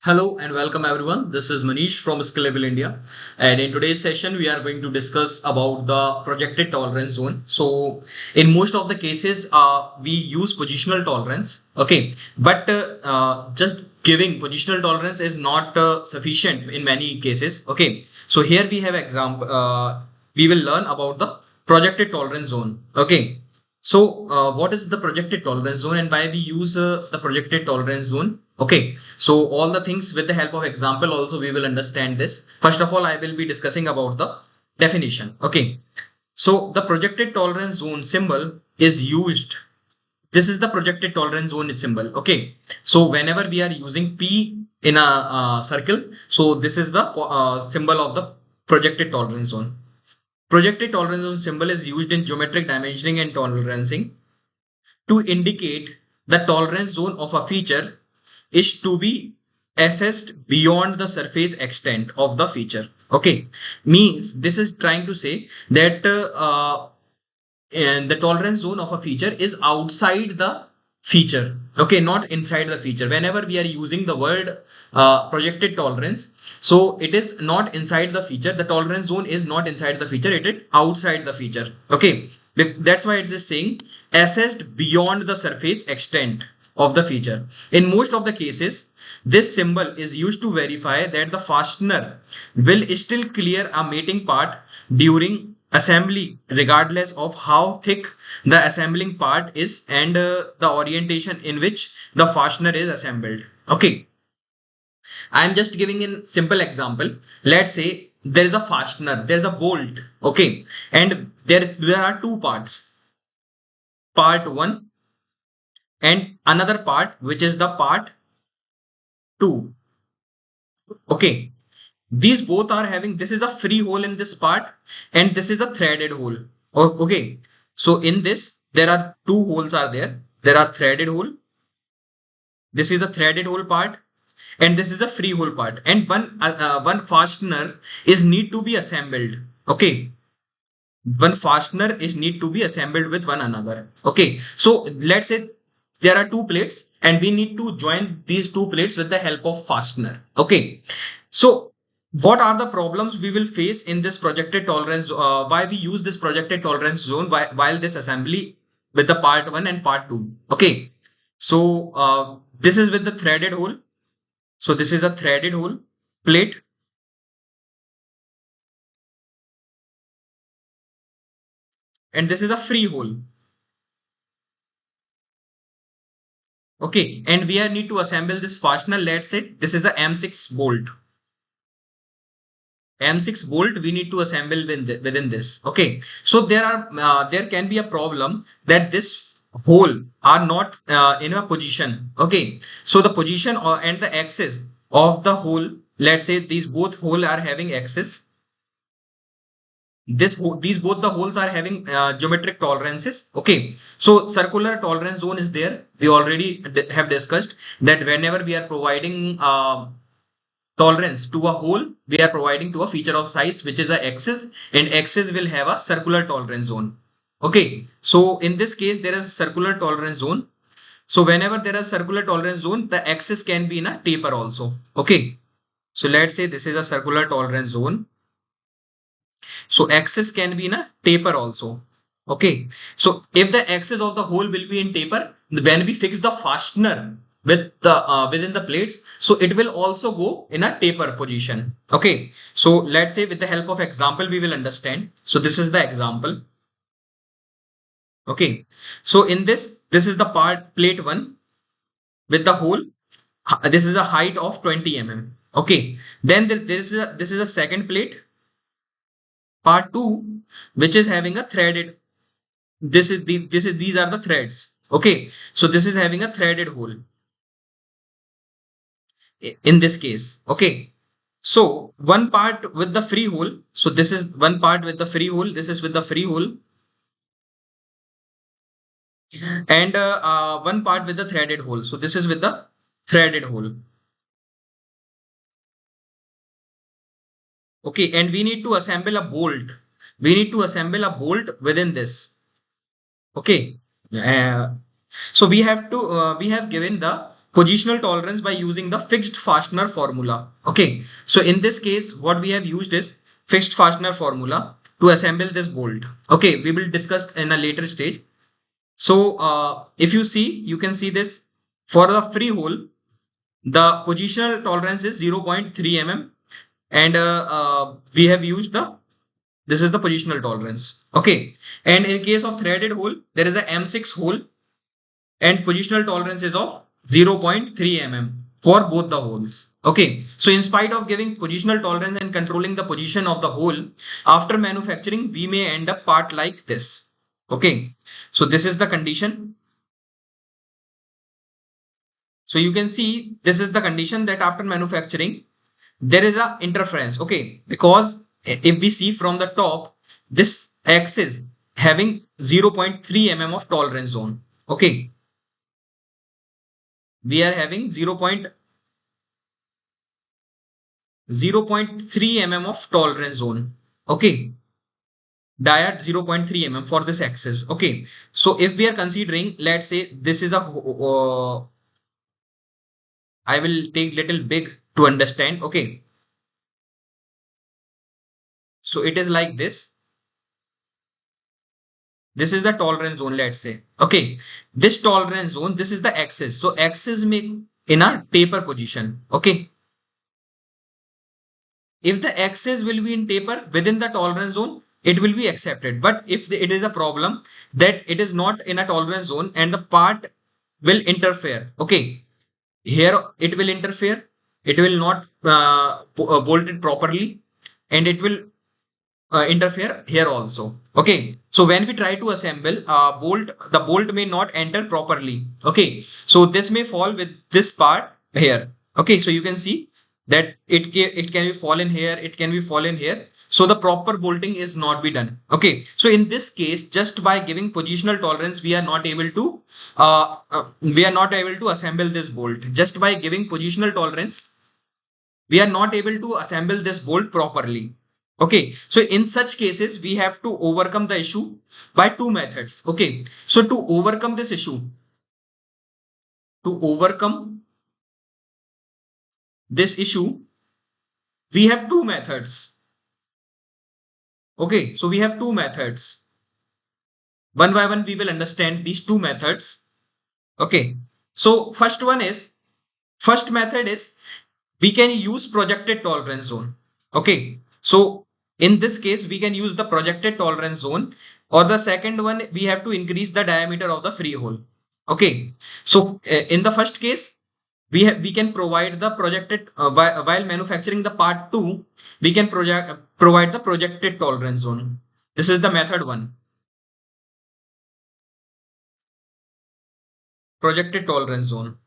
Hello and welcome everyone. This is Manish from Skillable India. And in today's session, we are going to discuss about the projected tolerance zone. So in most of the cases, we use positional tolerance. Okay. But just giving positional tolerance is not sufficient in many cases. Okay. So here we have example, we will learn about the projected tolerance zone. Okay. So what is the projected tolerance zone and why we use the projected tolerance zone? Okay. So all the things with the help of example also we will understand this. First of all, I will be discussing about the definition. Okay. So the projected tolerance zone symbol is used. This is the projected tolerance zone symbol. Okay. So whenever we are using P in a circle, so this is the symbol of the projected tolerance zone. Projected tolerance zone symbol is used in geometric dimensioning and tolerancing to indicate the tolerance zone of a feature is to be assessed beyond the surface extent of the feature. Okay, means this is trying to say that and the tolerance zone of a feature is outside the feature. Okay, not inside the feature. Whenever we are using the word projected tolerance, so it is not inside the feature. The tolerance zone is not inside the feature, it is outside the feature. Okay, that's why it's just saying assessed beyond the surface extent of the feature. In most of the cases, this symbol is used to verify that the fastener will still clear a mating part during assembly, regardless of how thick the assembling part is and the orientation in which the fastener is assembled. Okay, I am just giving a simple example. Let's say there is a fastener, there is a bolt. Okay, and there are two parts, part 1 and another part which is the part 2. Okay, these both are having, this is a free hole in this part and this is a threaded hole. Okay, so in this there are two holes are there. There are threaded hole, this is the threaded hole part, and this is a free hole part, and one fastener is need to be assembled. Okay, one fastener is need to be assembled with one another. Okay, so let's say there are two plates and we need to join these two plates with the help of fastener. Okay, so what are the problems we will face in this projected tolerance, why we use this projected tolerance zone while this assembly with the part 1 and part 2. Okay, so this is with the threaded hole, so this is a threaded hole plate, and this is a free hole. Okay, and we are need to assemble this fastener. Let's say this is a M6 bolt. M6 bolt we need to assemble within this. Okay, so there can be a problem that this hole are not in a position. Okay, so the position and the axis of the hole. Let's say these both hole are having axis. These both the holes are having geometric tolerances. Okay, so circular tolerance zone is there. We already have discussed that whenever we are providing tolerance to a hole, we are providing to a feature of size which is a axis, and axis will have a circular tolerance zone. Okay, so in this case there is a circular tolerance zone. So whenever there is circular tolerance zone, the axis can be in a taper also. Okay, so let's say this is a circular tolerance zone, so axis can be in a taper also. Okay, so if the axis of the hole will be in taper, when we fix the fastener with the within the plates, so it will also go in a taper position. Okay, so let's say with the help of example we will understand. So this is the example. Okay, so in this is the part plate 1 with the hole. This is a height of 20 mm. Okay, then this is a second plate, part 2, which is having a threaded, these are the threads. Okay, so this is having a threaded hole in this case. Okay, so one part with the free hole, so this is one part with the free hole, this is with the free hole, and one part with the threaded hole, so this is with the threaded hole. Okay, and we need to assemble a bolt, within this. Okay, so we have given the positional tolerance by using the fixed fastener formula. Okay, so in this case, what we have used is fixed fastener formula to assemble this bolt. Okay, we will discuss in a later stage. So if you see, you can see this for the free hole, the positional tolerance is 0.3 mm, and we have used the this is the positional tolerance. Okay, and in case of threaded hole, there is a M6 hole and positional tolerance is of 0.3 mm for both the holes. Okay, so in spite of giving positional tolerance and controlling the position of the hole, after manufacturing, we may end up part like this. Okay, so this is the condition. So you can see this is the condition that after manufacturing, there is a interference. Okay, because if we see from the top, this axis having 0.3 mm of tolerance zone. Okay, we are having 0.3 mm of tolerance zone. Okay, diet 0.3 mm for this axis. Okay, so if we are considering, let's say this is a I will take little big to understand. Okay, so it is like this. This is the tolerance zone, let's say. Okay, this tolerance zone, this is the axis. So axis make in a taper position. Okay, if the axis will be in taper within the tolerance zone, it will be accepted. But if it is a problem that it is not in a tolerance zone and the part will interfere. Okay, here it will interfere. It will not bolt it properly, and it will interfere here also. Okay, so when we try to assemble bolt, the bolt may not enter properly. Okay, so this may fall with this part here. Okay, so you can see that it can be fall in here, it can be fall in here, so the proper bolting is not be done. Okay, so in this case, just by giving positional tolerance, we are not able to assemble this bolt. Just by giving positional tolerance, we are not able to assemble this bolt properly. Okay, so in such cases, we have to overcome the issue by two methods. Okay, so to overcome this issue, to overcome this issue, we have two methods. Okay, so we have two methods. One by one, we will understand these two methods. Okay, so first method is we can use projected tolerance zone. Okay, so in this case, we can use the projected tolerance zone, or the second one, we have to increase the diameter of the free hole. Okay, so in the first case, we can provide the projected while manufacturing the part 2, we can provide the projected tolerance zone. This is the method 1, projected tolerance zone.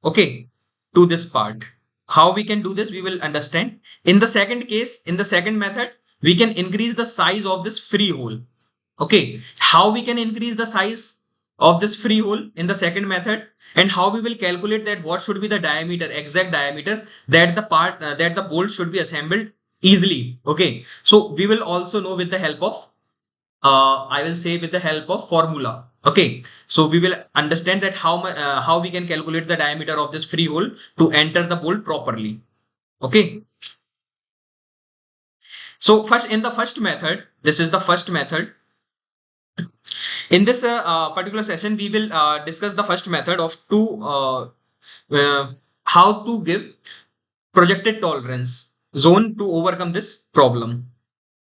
Okay, to this part, how we can do this, we will understand in the second case. In the second method, we can increase the size of this free hole. Okay, how we can increase the size of this free hole in the second method, and how we will calculate that what should be the diameter, exact diameter that the part that the bolt should be assembled easily. Okay, so we will also know with the help of I will say with the help of formula. Okay, so we will understand that how we can calculate the diameter of this free hole to enter the bolt properly. Okay, so first in the first method, this is the first method. In this particular session, we will discuss the first method of how to give projected tolerance zone to overcome this problem.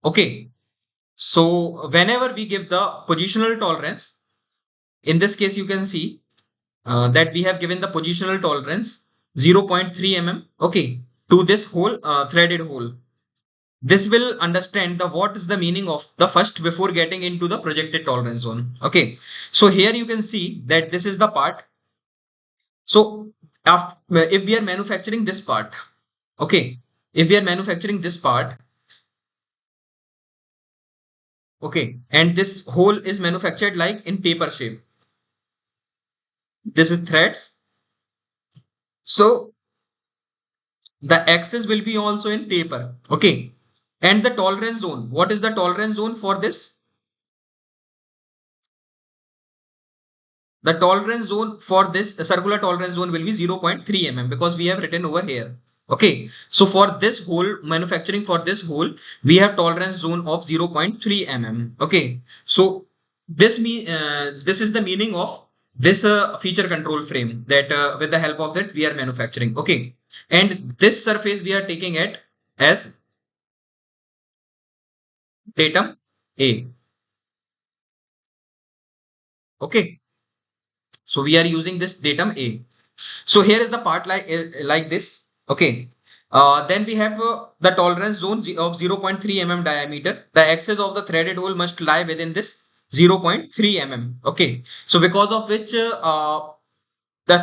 Okay, so whenever we give the positional tolerance, in this case, you can see that we have given the positional tolerance 0.3 mm. Okay, to this whole threaded hole. This will understand the what is the meaning of the first before getting into the projected tolerance zone. Okay, so here you can see that this is the part. So after, if we are manufacturing this part, okay, if we are manufacturing this part, okay, and this hole is manufactured like in taper shape. This is threads. So the axis will be also in taper. Okay, and the tolerance zone. What is the tolerance zone for this? the tolerance zone for this circular tolerance zone will be 0.3 mm because we have written over here. Okay, so for this whole manufacturing, for this whole, we have tolerance zone of 0.3 mm. Okay, so this is the meaning of this feature control frame that with the help of it we are manufacturing. Okay, and this surface we are taking it as datum A. Okay, so we are using this datum A. So here is the part like this. Okay. Then we have the tolerance zone of 0.3 mm diameter. The axis of the threaded hole must lie within this 0.3 mm. Okay. So because of which the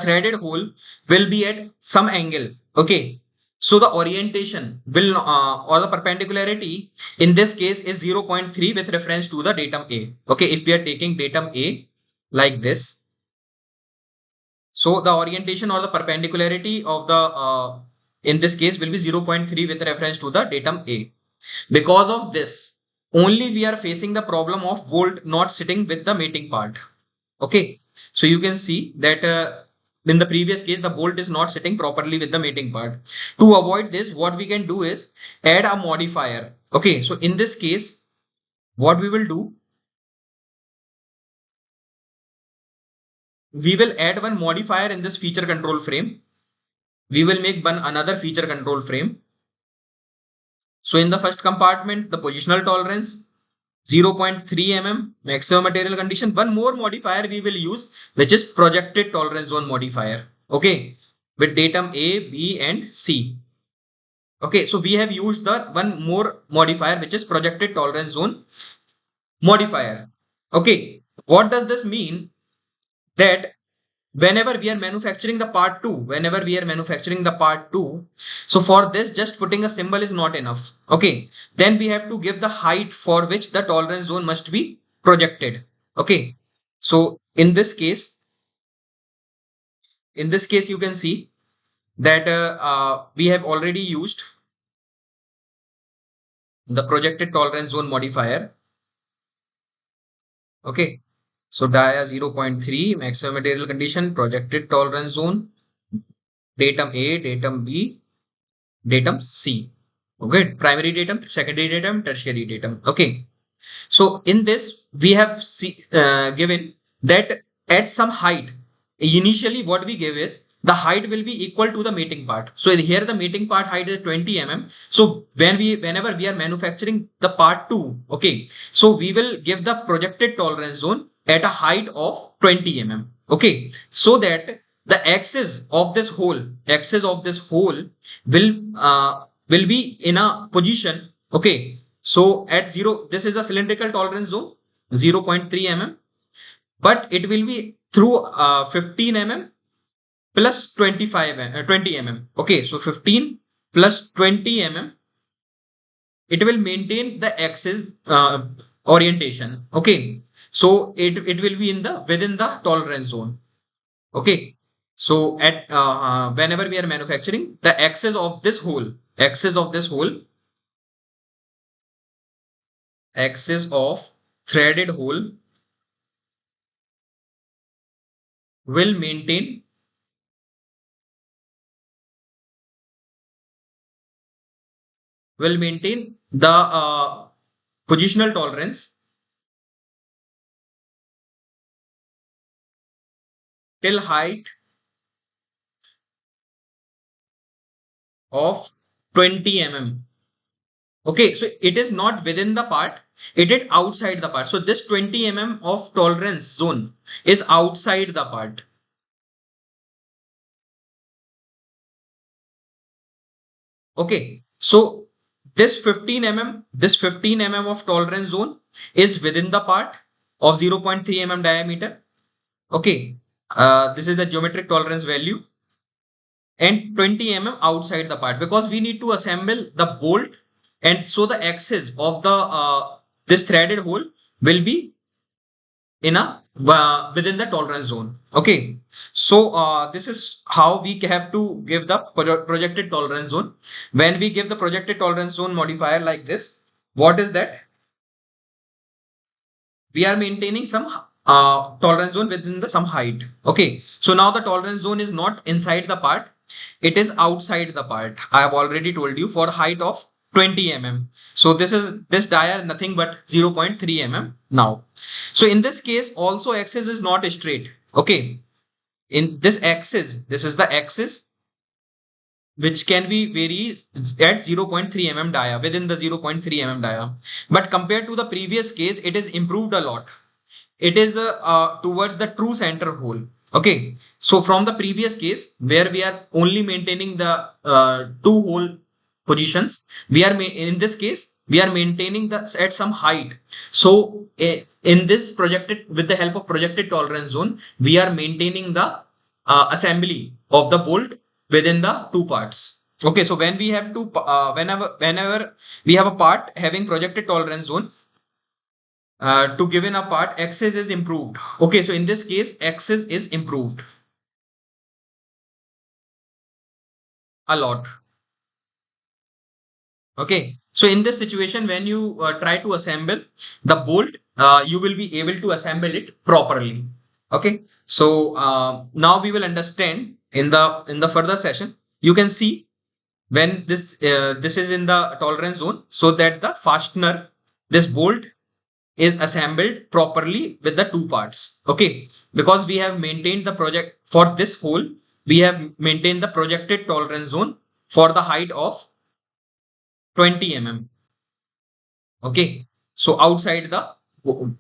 threaded hole will be at some angle. Okay. So the orientation will or the perpendicularity in this case is 0.3 with reference to the datum A. Okay. If we are taking datum A like this, so the orientation or the perpendicularity of the in this case will be 0.3 with reference to the datum A. Because of this, only we are facing the problem of bolt not sitting with the mating part. Okay, so you can see that in the previous case the bolt is not sitting properly with the mating part. To avoid this, what we can do is add a modifier. Okay, so in this case, what we will do, we will add one modifier in this feature control frame. We will make one another feature control frame. So in the first compartment, the positional tolerance 0.3 mm maximum material condition. One more modifier we will use, which is projected tolerance zone modifier. Okay, with datum A, B, and C. Okay, so we have used the one more modifier, which is projected tolerance zone modifier. Okay, what does this mean? That whenever we are manufacturing the part 2, so for this just putting a symbol is not enough. Okay, then we have to give the height for which the tolerance zone must be projected. Okay, so in this case you can see that we have already used the projected tolerance zone modifier. Okay, so dia 0.3 maximum material condition, projected tolerance zone, datum A, datum B, datum C. Okay, primary datum, secondary datum, tertiary datum. Okay, so in this we have given that at some height, initially what we give is the height will be equal to the mating part. So here the mating part height is 20 mm. So whenever we are manufacturing the part 2, okay, so we will give the projected tolerance zone at a height of 20 mm. Okay, so that the axis of this hole will be in a position. Okay, so at 0, this is a cylindrical tolerance zone 0.3 mm, but it will be through 15 mm plus 20 mm. Okay, so 15 plus 20 mm, it will maintain the axis orientation. Okay, so it will be in the within the tolerance zone. Okay, so at whenever we are manufacturing, the axis of this hole, axis of threaded hole will maintain the positional tolerance till height of 20 mm. Okay, so it is not within the part, it is outside the part. So this 20 mm of tolerance zone is outside the part. Okay, so this 15 mm of tolerance zone is within the part of 0.3 mm diameter. Okay, this is the geometric tolerance value, and 20 mm outside the part because we need to assemble the bolt, and so the axis of the this threaded hole will be in a within the tolerance zone. Okay, so this is how we have to give the projected tolerance zone. When we give the projected tolerance zone modifier like this, what is that? We are maintaining some tolerance zone within the some height. Okay, so now the tolerance zone is not inside the part, it is outside the part. I have already told you for height of 20 mm. So this dia nothing but 0.3 mm now. So in this case also axis is not straight. Okay, in this axis, this is the axis which can be vary at 0.3 mm dia, within the 0.3 mm dia. But compared to the previous case, it is improved a lot. It is the towards the true center hole. Okay, so from the previous case where we are only maintaining the two hole positions, we are in this case we are maintaining the at some height. So in this projected, with the help of projected tolerance zone, we are maintaining the assembly of the bolt within the two parts. Okay, so when we have two whenever we have a part having projected tolerance zone, to given a part, axis is improved. Okay, so in this case axis is improved a lot. Okay, so in this situation when you try to assemble the bolt, you will be able to assemble it properly. Okay, so now we will understand in the further session. You can see when this is in the tolerance zone, so that the fastener, this bolt is assembled properly with the two parts. Okay, because we have maintained the project for this hole, we have maintained the projected tolerance zone for the height of 20 mm. Okay, so outside the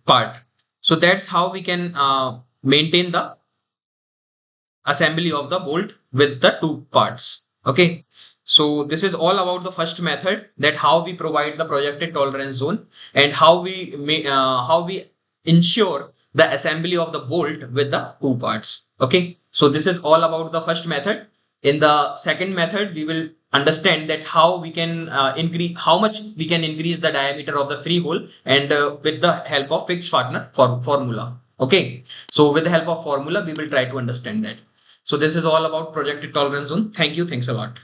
part. So that's how we can maintain the assembly of the bolt with the two parts. Okay, so this is all about the first method, that how we provide the projected tolerance zone and how we ensure the assembly of the bolt with the two parts. Okay, so this is all about the first method. In the second method we will understand that how we can increase, how much we can increase the diameter of the free hole, and with the help of fixed partner formula. Okay, so with the help of formula we will try to understand that. So this is all about projected tolerance zone. Thank you. Thanks a lot.